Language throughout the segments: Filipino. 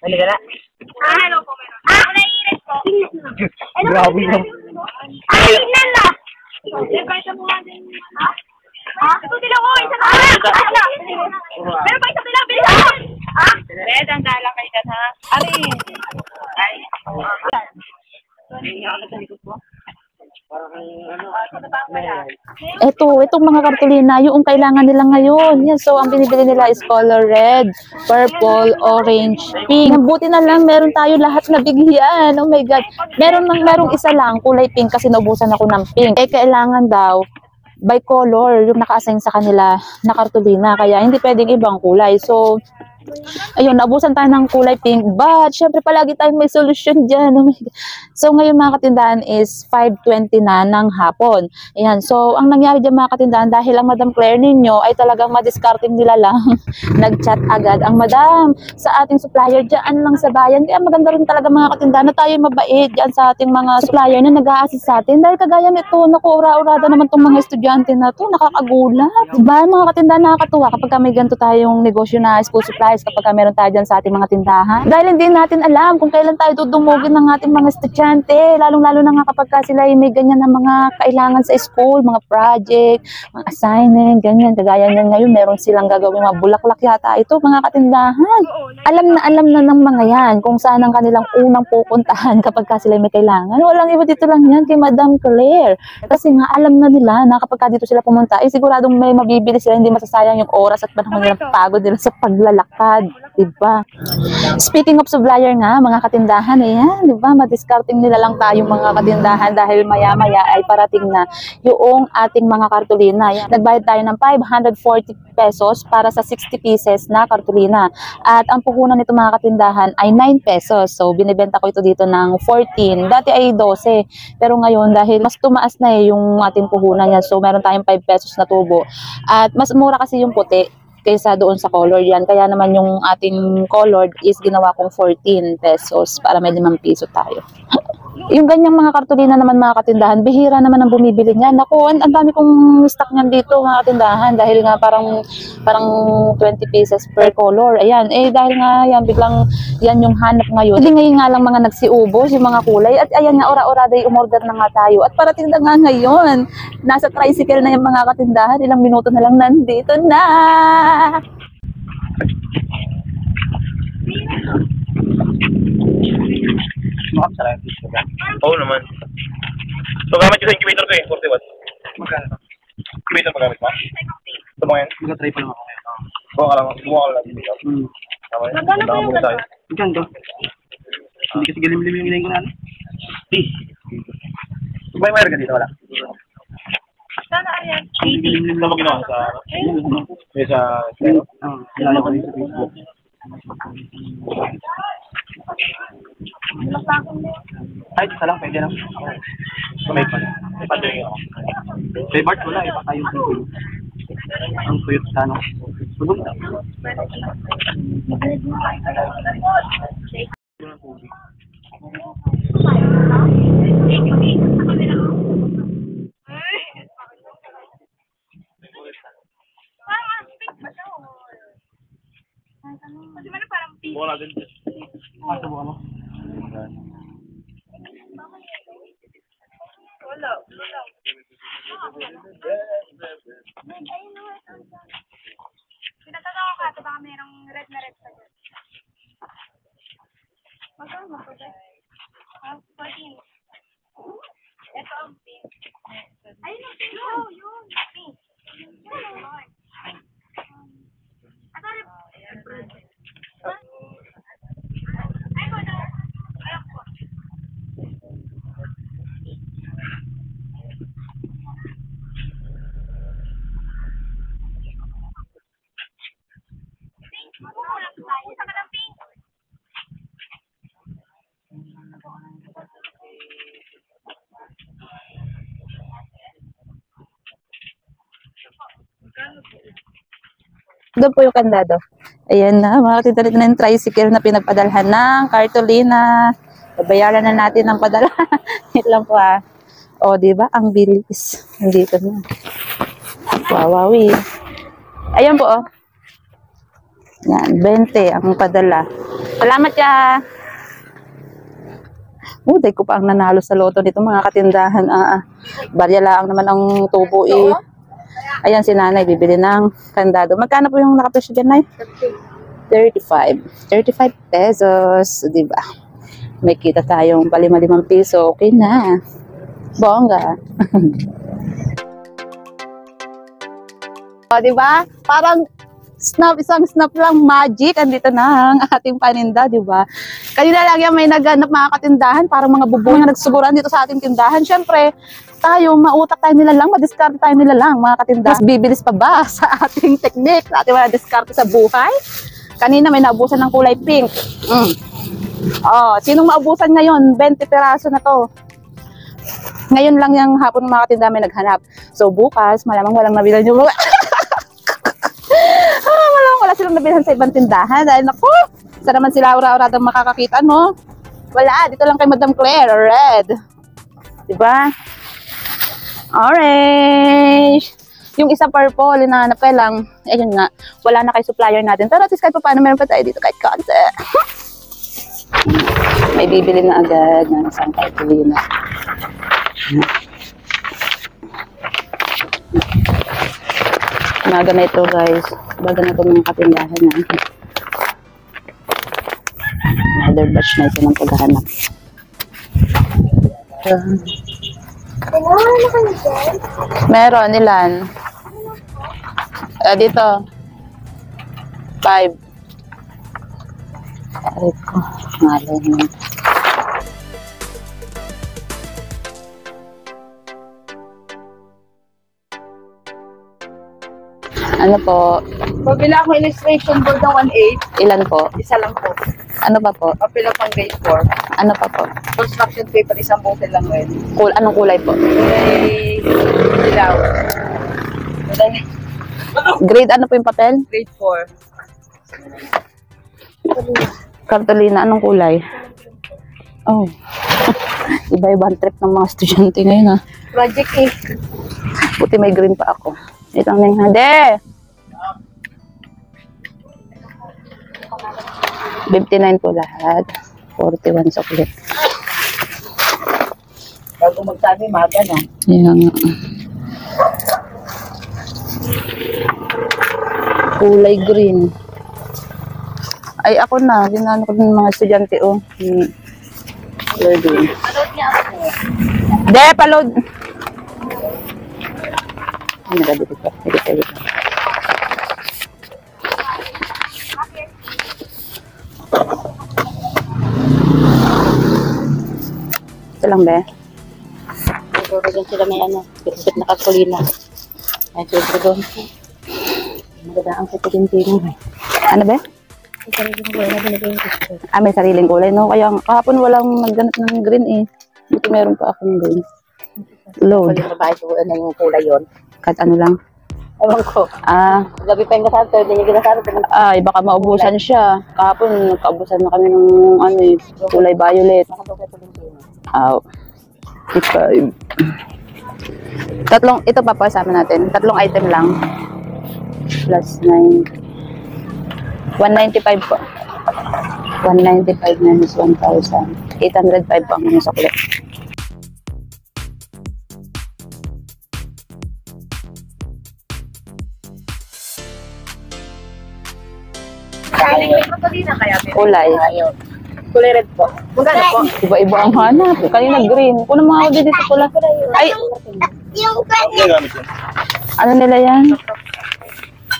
Halika na. Hello po, meron. Naiinis po. Grabe naman. Tignan na! Invite mo nga din. Ito sila ko, isa na. Meron pa isa sila, bilisan! Red, ang dala kayo dyan, ha? Ari! Ay. Itong mga kartulina, yung kailangan nila ngayon. Yan, so, ang binibili nila is color red, purple, orange, pink. Buti na lang, meron tayo lahat na bigyan. Oh my God. Merong isa lang, kulay pink kasi naubusan ako ng pink. Kailangan daw, by color, yung naka-assign sa kanila na kartulina. Kaya, hindi pwedeng ibang kulay. So, ayun, naubusan tayo ng kulay pink, but syempre palagi tayong may solusyon dyan. Oh my God. So ngayon mga katindahan is 5:20 na ng hapon. Ayan, so ang nangyari dyan mga katindahan, dahil ang Madam Claire ninyo ay talagang madiscarding nila lang, nag-chat agad ang Madam sa ating supplier dyan lang sa bayan. Kaya maganda rin talaga mga katindahan na tayo mabait dyan sa ating mga supplier na nag-a-assist sa atin. Dahil kagaya nito, naku, ura-urada naman itong mga estudyante na to, nakakagulat. Diba mga katindahan, nakakatuwa kapag may ganito tayong negosyo na school supplies, kapag meron tayo dyan sa ating mga tindahan. Dahil hindi natin alam kung kailan tayo dudumugin ng ating mga estudyante, lalong-lalo na nga kapag sila may ganyan na mga kailangan sa school, mga project, mga assignment, ganyan. Kagaya niyan ngayon, meron silang gagawin mga bulaklak yata ito, mga katindahan. Alam na ng mga yan kung saan ang kanilang unang pupuntahan kapag sila may kailangan. Walang iba dito lang yan kay Madam Claire. Kasi nga alam na nila na kapag dito sila pumunta, siguradong may mabibili sila, hindi masasayang yung oras at panahon nila, pagod nila sa paglalakad. Diba? Speaking of supplier nga, mga katindahan, ayan, diba? Madiscarding nila lang tayong mga katindahan dahil maya-maya ay parating na yung ating mga kartulina. Ayan. Nagbayad tayo ng 540 pesos para sa 60 pieces na kartulina. At ang puhunan nito mga katindahan ay 9 pesos. So, binibenta ko ito dito ng 14. Dati ay 12. Pero ngayon, dahil mas tumaas na yung ating puhunan niya, so meron tayong 5 pesos na tubo. At mas mura kasi yung puti kaysa doon sa color yan. Kaya naman yung ating colored is ginawa kong 14 pesos para may 5 piso tayo. Yung ganyang mga kartulina naman mga katindahan, bihira naman ang bumibili niyan. Naku, ang dami kong stock niyan dito mga katindahan dahil nga parang 20 pieces per color. Ayan, dahil nga yan, biglang yan yung hanap ngayon. Hindi ngayon nga lang mga nagsiubos yung mga kulay. At ayan nga, ora-ora day umorder na nga tayo. At parating na nga ngayon, nasa tricycle na yung mga katindahan. Ilang minuto na lang nandito na. Oo naman. So, gamit ko sa incubator ko 40 watts. Magkano? Incubator magamit mo? Ito mo yan? Mag-try pa naman ako ngayon. Buka ka lang. Buka ka lang. Magkano ba yung gano'n? Magkano? Hindi kasi galim-lim yung inayin ko na. May mayroon ka dito, wala? Sana yan? Galim-lim lang mo ginawa sa... Sa... Kilala ko rin sa Facebook. Ay, isa lang, pwede lang. May pa. May pa din ako. May Bart, wala. Ipa tayong video. Ang tuyot sa ano. Subog na. Wala din. Asa mo ano? Wala. Pinatatawa ka, ito baka mayroong red na red pa dyan. Magkano mo po dyan? 14. Ito ang pink. Ayun ang pink. Oh, yun. Pink. Ito rin. Ay, wala. Alam ko. Doon po yung kandado. Ayan na, mga titalit na yung tricycle na pinagpadalhan ng kartolina. Babayaran na natin ang padala. Ito lang po ah. O, diba? Ang bilis. Nandito na. Wawawi. Ayan po oh. Yan, 20 ang padala. Salamat ya. Day ko pa ang nanalo sa loto dito mga katindahan. Barya lang naman ang tubo eh. Ayan si nanay, bibili ng kandado. Magkano po yung nakapresyo dyan, Nay? 35. 35 pesos. Diba? May kita tayong palima-limang piso. Okay na. Bongga. Diba? Parang isang snap lang magic. Andito na ang ating paninda, diba? Kanina lang yan may naganap mga katindahan. Parang mga bubong na nagsuguran dito sa ating tindahan. Siyempre, tayo, mautak tayo nila lang, madiskarte tayo nila lang, mga katindahan. Mas bibilis pa ba sa ating technique, sa ating mga diskarte sa buhay? Kanina may naubusan ng kulay pink. Sinong maubusan ngayon? 20 peraso na to. Ngayon lang yung hapon mga katindahan may naghanap. So bukas, malamang walang nabilan yung malamang wala silang nabilhan sa ibang tindahan. Dahil naku, isa naman sila ura-uradang makakakita, no? Wala, dito lang kay Madam Claire, red. Diba? Orange. Yung isa purple, hinahanap kaya lang. Ayun nga, wala na kay supplier natin. Pero at least kahit pa paano, meron pa tayo dito kahit konti. May bibili na agad ng isang cartolina. Umaga na ito guys. Umaga na ito mga katindahan na. Another batch na ito ng paghahanap. Meron, ilan? Dito. 5. Aray ko. Malay mo. Ano po? Pabila ako illustration board ng 1.8. Ilan po? Isa lang po. Ano pa po? Pabila pang grade 4. Ano pa po? Construction paper, isang bote lang rin. Anong kulay po? Dilaw. Grade ano po yung papel? Grade 4. Cartolina, anong kulay? Oh. Iba-ibang trip ng mga estudyante ngayon Project eh. Buti may green pa ako. Itong neng hade. 59 po lahat. 41 suklit. Bago magsabi, maga na. Yan nga. Kulay green. Ay, ako na. Ginano ko din mga estudyante, Kulay green. Panood niya ako. De, paload! Ay, nagdito ko. Dito. Ito lang, be. Siguro dyan sila may bisit na kakulina. Ay, siguro doon. Maganda ang kukulintin. Ano, be? May sariling kulay, no? Kaya kahapon walang nagganap ng green, eh. Buti meron pa akong green. Load. Pag yung babae, siguro na yung kulay yun. Kahit ano lang. Ewan ko. Gabi pa yung kasama, hindi niya ginasama. Ay, baka maubusan siya. Kahapon, nagkaubusan na kami ng kulay violet. Aw. 55. Ito pa po sa amin natin. 3 item lang. Plus 9. 195 po. 195 minus 1,000. 805 po ang minus ulit. Kulay. Kulay red po. Magkano po? Iba-iba ang hanap. Kanina green. Kuno mga audio dito pula. Ay! Ano nila yan?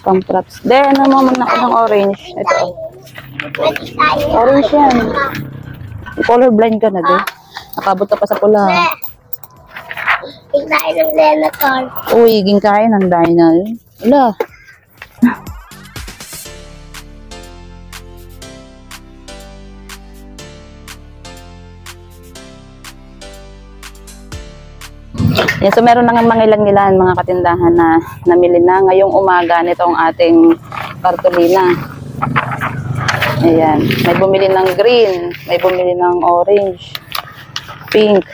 Pang props. Ano mo man ako ng orange. Ito. Orange yan. Color blind ka na, de. Nakabot ka pa sa pula. Tingnan ng Lenator. Uy, gingkain ng dino. Wala. Yeah, so meron na nga mga ilan mga katindahan na namili na ngayong umaga nitong ating cartolina. Ayan, may bumili ng green, may bumili ng orange, pink.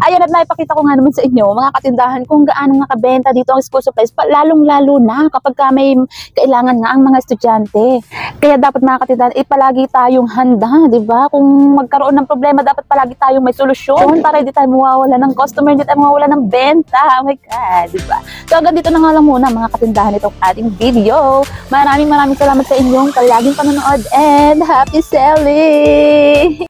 Ayan, at naipakita ko nga naman sa inyo, mga katindahan, kung gaano nga kabenta dito ang school supplies, lalong-lalo na kapag ka may kailangan nga ang mga estudyante. Kaya dapat mga katindahan, palagi tayong handa, di ba? Kung magkaroon ng problema, dapat palagi tayong may solusyon para hindi tayo mawawala ng customer, hindi tayo mawawala ng benta. Oh my God, di ba? So, hanggang dito na nga lang muna mga katindahan itong ating video. Maraming salamat sa inyong palaging panonood and happy selling!